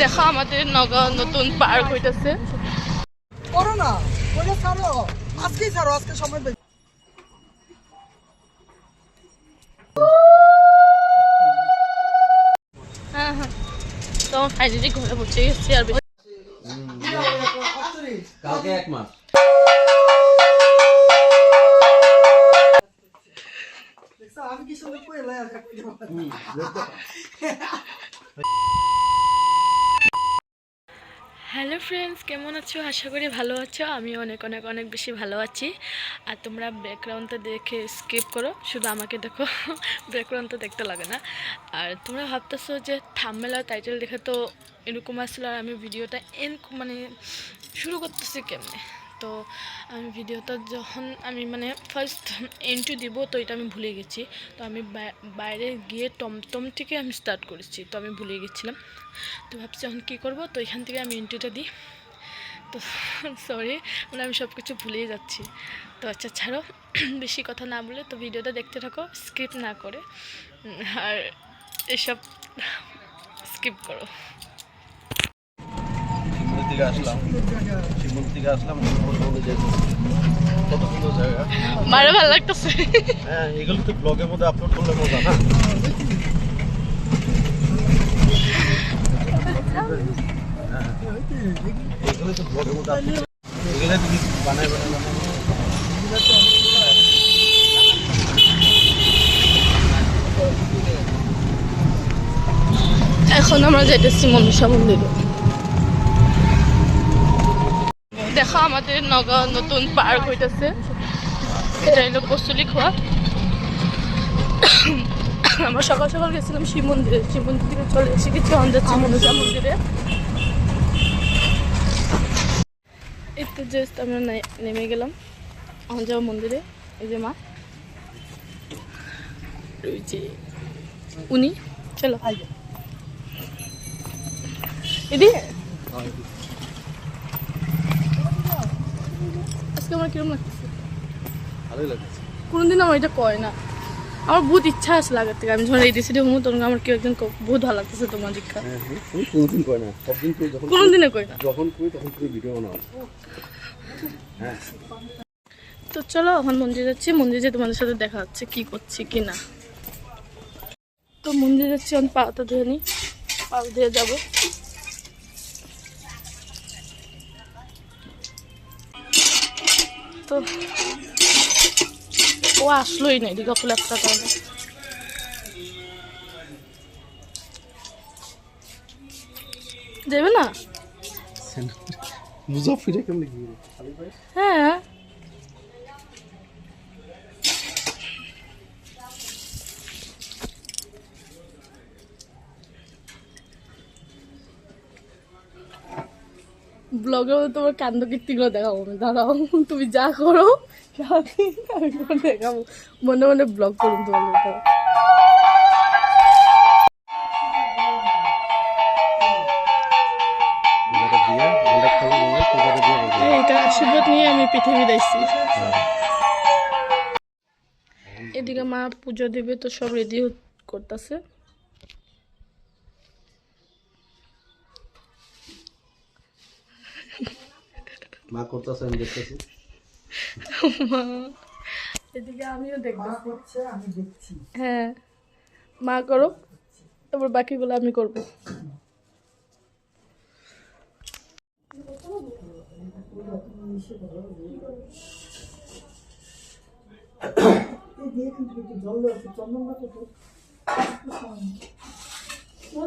দেখো আমাদের নগর নতুন পার্ক হইতেছে। করো না, ওইটা ছাড়ো, আজকেই ছাড়ো, আজকে সময় বেশি। হ্যাঁ হ্যাঁ, তো ফাইনালি ঘরে পৌঁছে গেছি। আর কালকে 1 মাস। আমি কি সুন্দর কইলা আর কাটতে হ্যালো ফ্রেন্ডস, কেমন আছো? আশা করি ভালো আছো। আমি অনেক অনেক অনেক বেশি ভালো আছি। আর তোমরা ব্যাকগ্রাউন্ডটা দেখে স্কিপ করো, শুধু আমাকে দেখো, ব্যাকগ্রাউন্ডটা দেখতে লাগে না। আর তোমরা ভাবতেছো যে থাম্বনেল আর টাইটেল দেখে তো এরকম আসলো, আর আমি ভিডিওটা মানে শুরু করতেছি কেমনে। তো আমি ভিডিওটা যখন আমি ফার্স্ট এন্ট্রি দিব, তো এটা আমি ভুলে গেছি। তো আমি বাইরে গিয়ে টমটম থেকে আমি স্টার্ট করেছি, তো আমি ভুলে গেছিলাম। তো ভাবছি এখন কী করবো, তো এখান থেকে আমি এন্ট্রিটা দিই। তো সরি, আমি সব কিছু ভুলেই যাচ্ছি। তো আচ্ছা ছাড়ো, বেশি কথা না বলে তো ভিডিওটা দেখতে থাকো, স্কিপ না করে। আর এসব স্কিপ করো। কত সুন্দর জায়গা, মারে ভালো লাগতেছে। হ্যাঁ এগুলো তো ব্লগের মধ্যে আপলোড করলে মজা না। এগুলো তো ব্লগের মধ্যে আপলোড, এগুলো তুমি বানায় এখন আমরা যাইতেছি মনসা মন্দিরে। দেখো আমাদের নগর নতুন পার্ক হইতেছে। এটা হলো কচুলি খোয়া। আমরা সকাল সকাল গেছিলাম শিব মন্দিরে, শিব মন্দির থেকে চলে এসে কিছু যাচ্ছি মনসা মন্দিরে। একটু জাস্ট আমরা নেমে গেলাম, এখন যাবো মন্দিরে। এই যে মা, ওই যে উনি, চলো এদিকে। আজকে আমার কিরকম লাগতেছে? ভালোই লাগছে। কোনোদিন আমার এটা কয় না, আমার বহুত ইচ্ছা আছে লাগার থেকে। আমি যখন এই দেশে হুম, তখন আমার কেউ একজন বহুত ভালো লাগতেছে তোমার দীক্ষা। তুমি কোনোদিন কই না, সবদিন কই, যখন কোনোদিনে কই না, যখন কই তখন তুমি ভিডিও বানাও। হ্যাঁ তো চলো এখন মন্দিরে যাচ্ছি। মন্দিরে যে তোমাদের সাথে দেখা হচ্ছে কি করছি কি না। তো মন্দিরে যাচ্ছি, আমি পাটা ধুয়ে নিই, পা ধুয়ে যাবো। তো ও আসলোই না এদিকে, অত একটা কারণে। দেবে না? মুজাফিরে কেমন গিয়ে হ্যাঁ ব্লগে তোমার কান্দ কীর্তিগুলো দেখাবো আমি, দাঁড়াও। তুমি যা করো সারাদিন আমি দেখাবো, মনে মনে ব্লগ করুন তোমার। এটা আশীর্বাদ নিয়ে আমি পৃথিবী দেখছি। এদিকে মা পুজো দিবে, তো সব রেডি করতেছে। মা করতেছে, আমি দেখতেছি। এদিকে আমিও দেখবো, আমি দেখছি। হ্যাঁ মা করো, তারপর বাকিগুলো আমি করবো।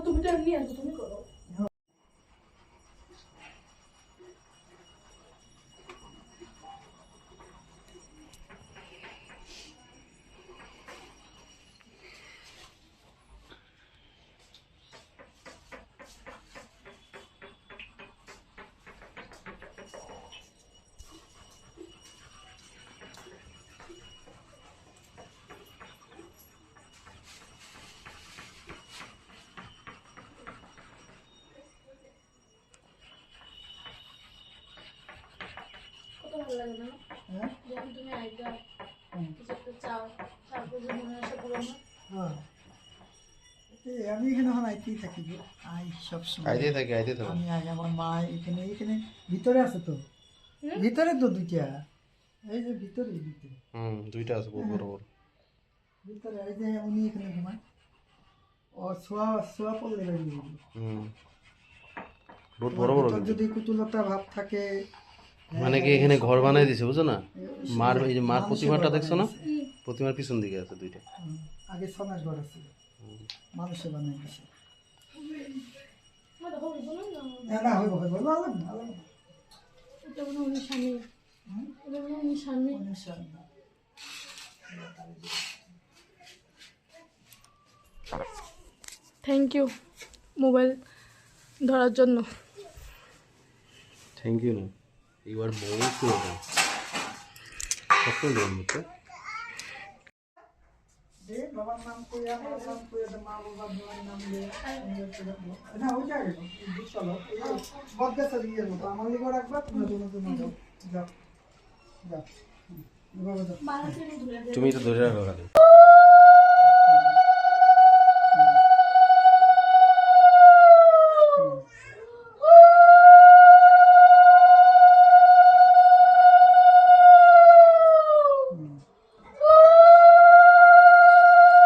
তুমি তো এমনি আসো, তুমি করো। ভালো লাগে না যখন তুমি আইটা কিছু একটা চাও, তারপর যে মনে আসা পুরো আমি এখানে এখন আইতেই থাকি গো। আই সব সময় আইতে থাকি আমি আই, আমার মা এখানে এখানে ভিতরে আছে তো, ভিতরে তো দুইটা, এই যে ভিতরে দুইটা আছে বড় বড় বড়। ভিতরে এই যে উনি এখানে ঘুমায়, ও শোয়া শোয়া পড়লে বেরিয়ে যাবে। বহুত বড় বড় ভিতর কিন্তু। যদি কুতুলতা ভাব থাকে, মানে কি এখানে ঘর বানাই দিছে বুঝছো না? মার এই যে মার মানুষের প্রতিমাটা ঘর দেখছো না? বানাইছে। প্রতিমার পিছন দিকে আছে দুইটা। আগে সমাজ ঘর ছিল, মানুষে বানাই দিছে। না না হইব হইব, আলাম না আলাম না। অনেক সামনে। থ্যাংক ইউ মোবাইল ধরার জন্য। থ্যাংক ইউ না, ইউ আর মোস্ট ওয়েলকাম। সব দেন মতে দে বাবার নাম কইয়া, আমার নাম কইয়া, দে মা বাবার নাম দিয়ে না ওই জায়গায় চলো, এই বদগাছা দিয়ে দেবো, আমার লিগে রাখবা, তোমরা তোমরা যাও যাও যাও। বাবা যাও। তুমি তো ধরে রাখো খালি।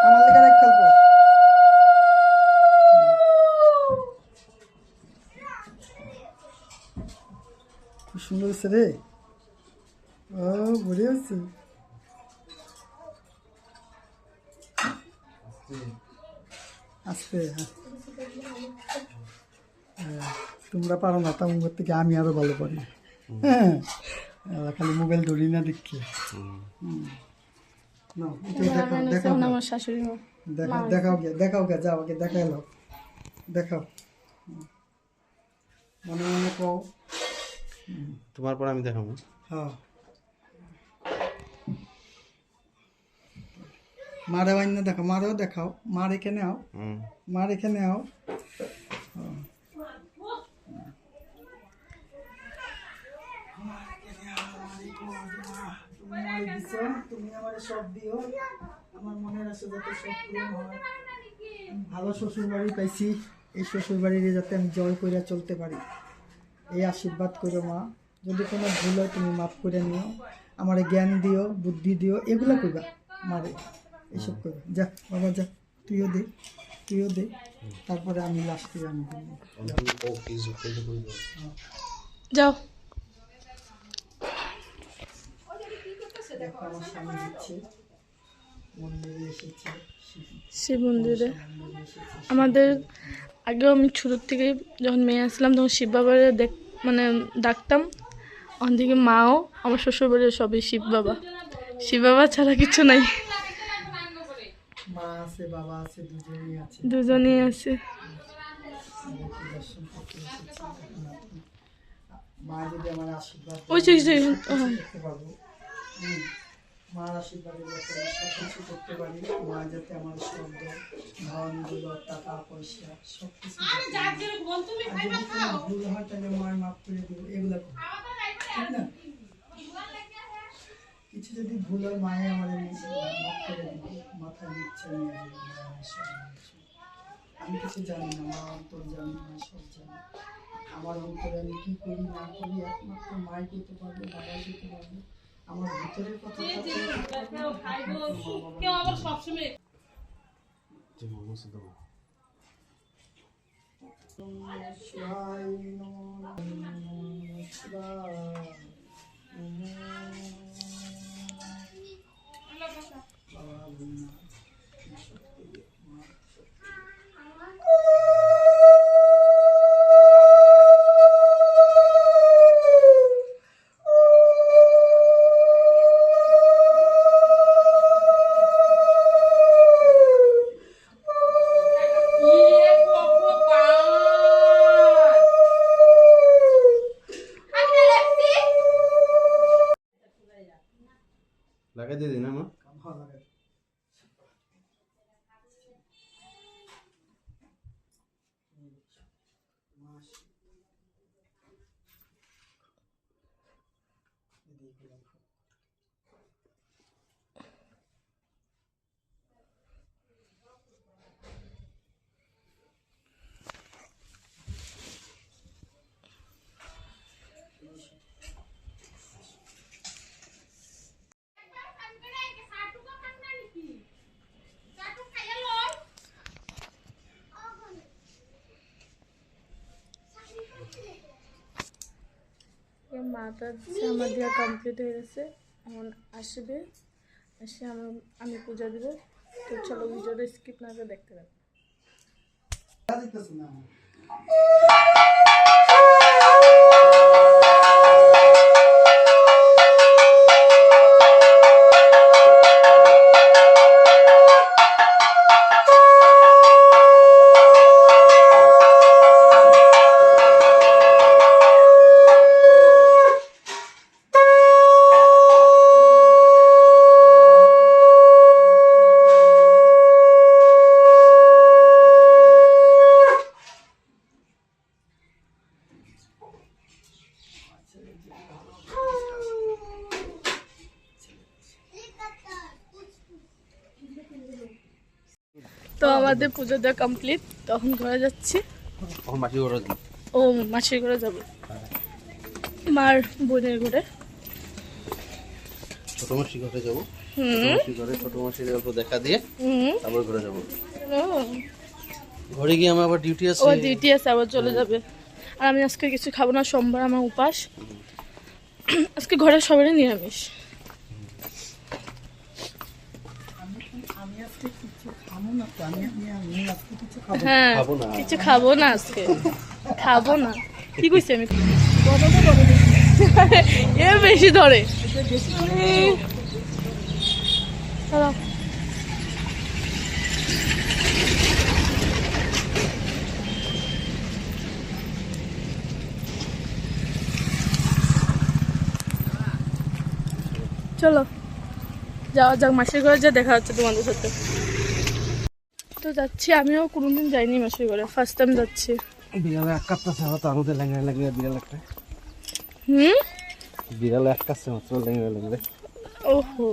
আমার লিগে রাখ খেলবো। খুব সুন্দর হচ্ছে রে, ও বড়ি হচ্ছে। আস্তে, হ্যাঁ তোমরা পারো না, তোমার থেকে আমি আরো ভালো পারি। হ্যাঁ খালি মোবাইল ধরি না দেখি। নাও, এটা দেখাও দেখাও আমার শাশুড়ি মা দেখাও দেখাও গে দেখাও গে, যাও আগে দেখাই নাও, দেখাও মনে মনে কও। তোমার পর আমি দেখাবো। হ্যাঁ মারে বাইনা দেখো, মারেও দেখাও, মার এখানে আও, মার এখানে আও। তুমি আমারে দিছো, তুমি আমারে সব দিও, আমার মনের আশা যাতে সব পূরণ হয়। ভালো শ্বশুর বাড়ি পাইছি, এই শ্বশুর বাড়িতে যাতে আমি জয় করে চলতে পারি, এই আশীর্বাদ করো মা। যদি কোনো ভুল হয় তুমি মাফ করে নিও, আমারে জ্ঞান দিও, বুদ্ধি দিও, এগুলো কইবা মারে, এসব কইবা। যা বাবা যা, তুইও দে, তুইও দে, তারপরে আমি লাস্টে আমি যাও। দেখো আমার স্বামী দিচ্ছে, মন্দিরে এসেছে, শিব মন্দিরে মন্দিরে এসেছে। আমাদের আগেও আমি ছোটোর থেকে যখন মেয়ে আসলাম তখন শিব বাবার মানে ডাকতাম। ওখান থেকে মাও আমার শ্বশুরবাড়ির সবই শিব বাবা, শিব বাবা ছাড়া কিছু নাই। মা আছে বাবা আছে, দুজনেই আছে, দুজনেই আছে। আমাকে দর্শন করতে এসেছি। মা যদি আমার আশীর্বাদ ওই যে যে করতে পারবো, মার আশীর্বাদে যাতে আমি সব কিছু করতে পারি, মা যাতে আমার শব্দ ধন দৌলত টাকা পয়সা সব কিছু, আর যদি কোনো ভুল হয় তাহলে মায়ের মাফ করে দেবো, এগুলো করবো, ঠিক না? কিছু যদি ভুল হয় মায়ে আমার মাফ করে দেবো, মাথায় নিচ্ছে নিয়ে যাবো, মায়ের সব কিছু। আমি কিছু জানি না, মা অন্তর জানি না, সব জানি। আমার অন্তরে আমি কী করি না করি একমাত্র মাই করতে পারবো, বাবাই করতে পারবো। আমার ভিতরের কথা লাগাই দিয়ে দিন আমার। ভালো লাগে। মাথা আমার দেওয়া কমপ্লিট হয়ে গেছে, এখন আসবে, এসে আমি পূজা দিব। তো চলো ভিডিওটা স্কিপ না করে দেখতে থাকো। তো আমাদের পুজো দেওয়া কমপ্লিট, তখন ঘরে যাচ্ছি। এখন মাসি ঘরে যাবো। ও মাসির ঘরে যাবো, মার বোনের ঘরে। ছোট মাসি ঘরে যাবো। হুম মাসি ঘরে ছোট মাসির গল্প দেখা দিয়ে হুম। তারপর ঘরে যাবো। ও, ঘরে গিয়ে আমার আবার ডিউটি আছে। ও ডিউটি আছে, আবার চলে যাবে। আর আমি আজকে কিছু খাবো না, সোমবার আমার উপাস। আজকে ঘরের সবারই নিরামিষ। আমি আজকে কিছু খাবো না তো, আমি আজকে কিছু খাবো না। হ্যাঁ, খাবো না। কিছু খাবো না আজকে, খাবো না। কি কইছি আমি? এ বেশি ধরে। চলো। চলো যাওয়া যাক মাসির ঘরে, যা দেখা হচ্ছে তোমাদের সাথে। তো যাচ্ছি, আমিও কোনোদিন যাইনি মাসির ঘরে, ফার্স্ট টাইম যাচ্ছি। বিড়ালে এক কাপটা ছাড়া তার মধ্যে ল্যাংড়া ল্যাংড়া বিড়াল একটা। হুম, বিড়ালে এক কাছে মাত্র ল্যাংড়া ল্যাংড়া। ওহো।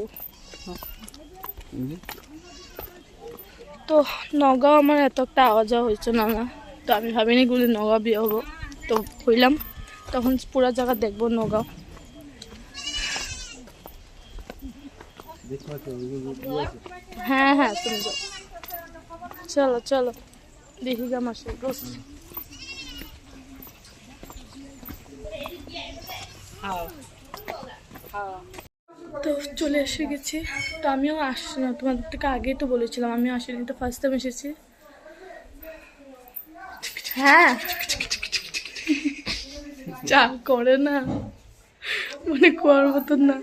তো নগাঁও আমার এত একটা আওয়াজ হয়েছে না, তো আমি ভাবিনি গুলি নগাঁও বিয়ে হবো। তো হইলাম, তখন পুরো জায়গা দেখবো নগাঁও। হ্যাঁ হ্যাঁ, তুমি যাও। চলো চলো দেখি গা মাসির ঘর। তো চলে এসে গেছি। তো আমিও আসছি না, তোমাদের থেকে আগেই তো বলেছিলাম আমি আসিনি, তো ফার্স্ট টাইম এসেছি। হ্যাঁ, যা করে না মনে করার মতন না।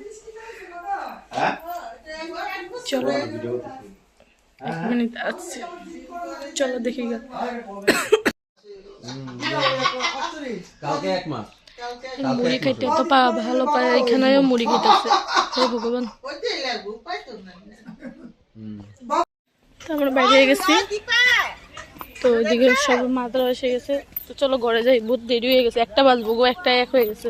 চলো 1 মিনিট আসছি, চলো দেখি গা। কালকে 1 মাস। মুড়ি খাইতে এত ভালো পায়, এখানেও মুড়ি খাইতেছে। হে ভগবান। তো আমরা বাইরে গেছি, তো ওইদিকে সব মাত্রা এসে গেছে। তো চলো ঘরে যাই, বহুত দেরি হয়ে গেছে, 1টা বাজবো গো, 1টা 1 হয়ে গেছে।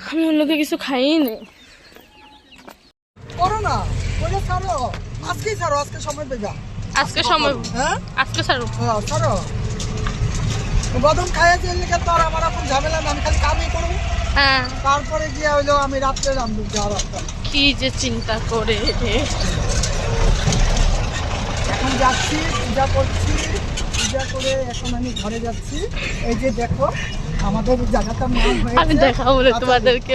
আমি অন্যকে কিছু খাইই নেই। করো না, ওইটা ছাড়ো, আজকেই ছাড়ো, আজকে সময় পেয়ে যা। আজকে সময়, হ্যাঁ আজকে ছাড়ো। হ্যাঁ ছাড়ো। বদন খাইয়ে যে লিখে তো আর আমার এখন ঝামেলা না, আমি খালি কামই করবো। হ্যাঁ, তারপরে গিয়ে হইলো আমি রাত্রে রান্ধবো যা রাস্তা। কি যে চিন্তা করে রে। এখন যাচ্ছি, পূজা করছি, পূজা করে এখন আমি ঘরে যাচ্ছি। এই যে দেখো আমাদের জায়গাটার নাম হয়েছে। আমি দেখাবো না তোমাদেরকে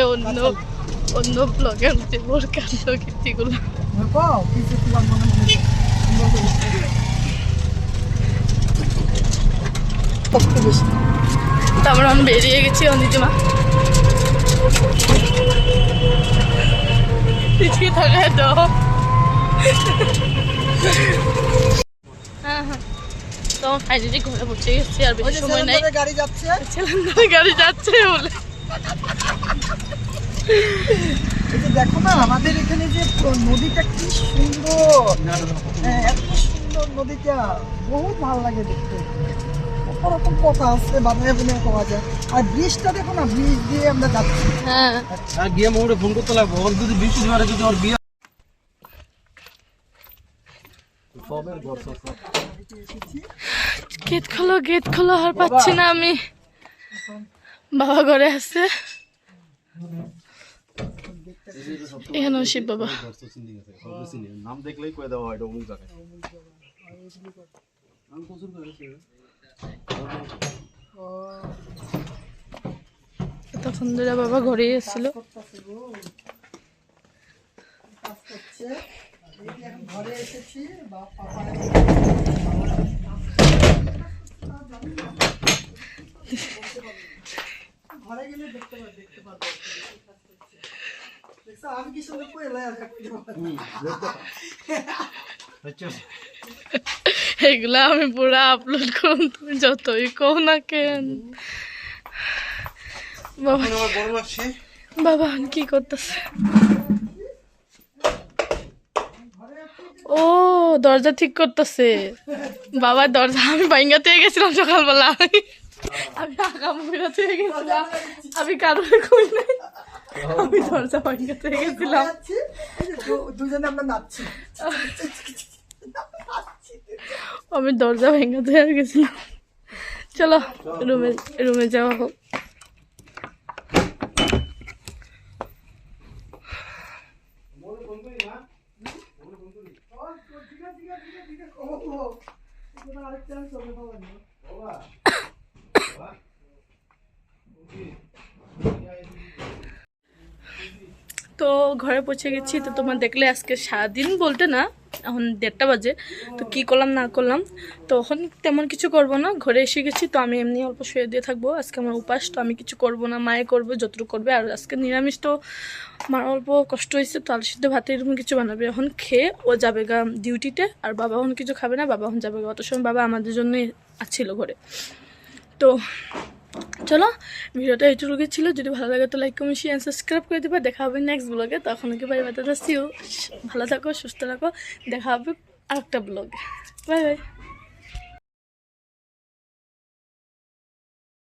অন্য ব্লগের যে মোর কাণ্ড কীর্তিগুলো। দেখো কিছু তোমার মনে মনে সুন্দর করে সবচেয়ে বেশি। তো আমরা এখন বেরিয়ে গেছি অনিতিমা। পিছিয়ে থাকে তো। হ্যাঁ হ্যাঁ, তো ফাইনালি ঘরে পৌঁছে গেছি, আর ওই বেশি যে সময় নাই। ছেলেদের গাড়ি যাচ্ছে। ছেলেদের গাড়ি যাচ্ছে বলে। এই যে দেখো না আমাদের এখানে যে নদীটা কি সুন্দর, হ্যাঁ এত সুন্দর নদীটা, বহুত ভালো লাগে দেখতে। ওরকম কথা আছে বানায় বানায় পাওয়া যায়। আর ব্রিজটা দেখো না, ব্রিজ দিয়ে আমরা যাচ্ছি। হ্যাঁ, আর গিয়ে মোড়ে ফোন করতে লাগবো, ওর যদি বৃহস্পতিবারে যদি ওর বিয়ে সবের ঘর সব গেট খোলো, আর পাচ্ছি না আমি। বাবা ঘরে আছে, এখানেও শিব বাবা। নাম দেখলেই কয়ে দেওয়া হয় এটা অমুক জায়গায়। ও তখন ধরে বাবা ঘরেই এসেছিল। করতেছে গো, কাজ করছে। এই যে এখন ঘরে এসেছি, পাপা ঘরে গেলে দেখতে পারবো। দেখছো আমি কি সুন্দর করে লয়া এগুলা আমি পুরা আপলোড করুন, তুমি যতই কও না কেন। বাবা বাবা কি করতেছে? ও দরজা ঠিক করতেছে বাবা। দরজা আমি বাইঙ্গাতে গেছিলাম সকালবেলা, আমি আগাম বেরোতে গেছিলাম, আমি কারণে কই নাই, আমি দরজা বাইঙ্গাতে গেছিলাম। দুজনে আমরা নাচছি। আমি দরজা ভেঙাতে গেছিলাম। চলো রুমে যাওয়া হোক। তো ঘরে পৌঁছে গেছি। তো তোমার দেখলে আজকে সারাদিন বলতে না, এখন 1:30 বাজে। তো কি করলাম না করলাম, তো এখন তেমন কিছু করব না, ঘরে এসে গেছি। তো আমি এমনি অল্প শুয়ে দিয়ে থাকবো, আজকে আমার উপাস। তো আমি কিছু করব না, মায়ে করবে যতটুকু করবে। আর আজকে নিরামিষ, তো মার অল্প কষ্ট হয়েছে, তো আলু সিদ্ধ ভাতে এরকম কিছু বানাবে। এখন খেয়ে ও যাবে গা ডিউটিতে, আর বাবা এখন কিছু খাবে না, বাবা এখন যাবে গা। অত সময় বাবা আমাদের জন্যই আসছিল ঘরে। তো চলো, ভিডিওটা এইটুকু ছিল। যদি ভালো লাগে তো লাইক কমেন্ট শেয়ার সাবস্ক্রাইব করে দিবা। দেখা হবে নেক্সট ব্লগে। তখন কি বাই বাই, সিও। ভালো থাকো, সুস্থ থাকো, দেখা হবে আরেকটা ব্লগে। Bye bye.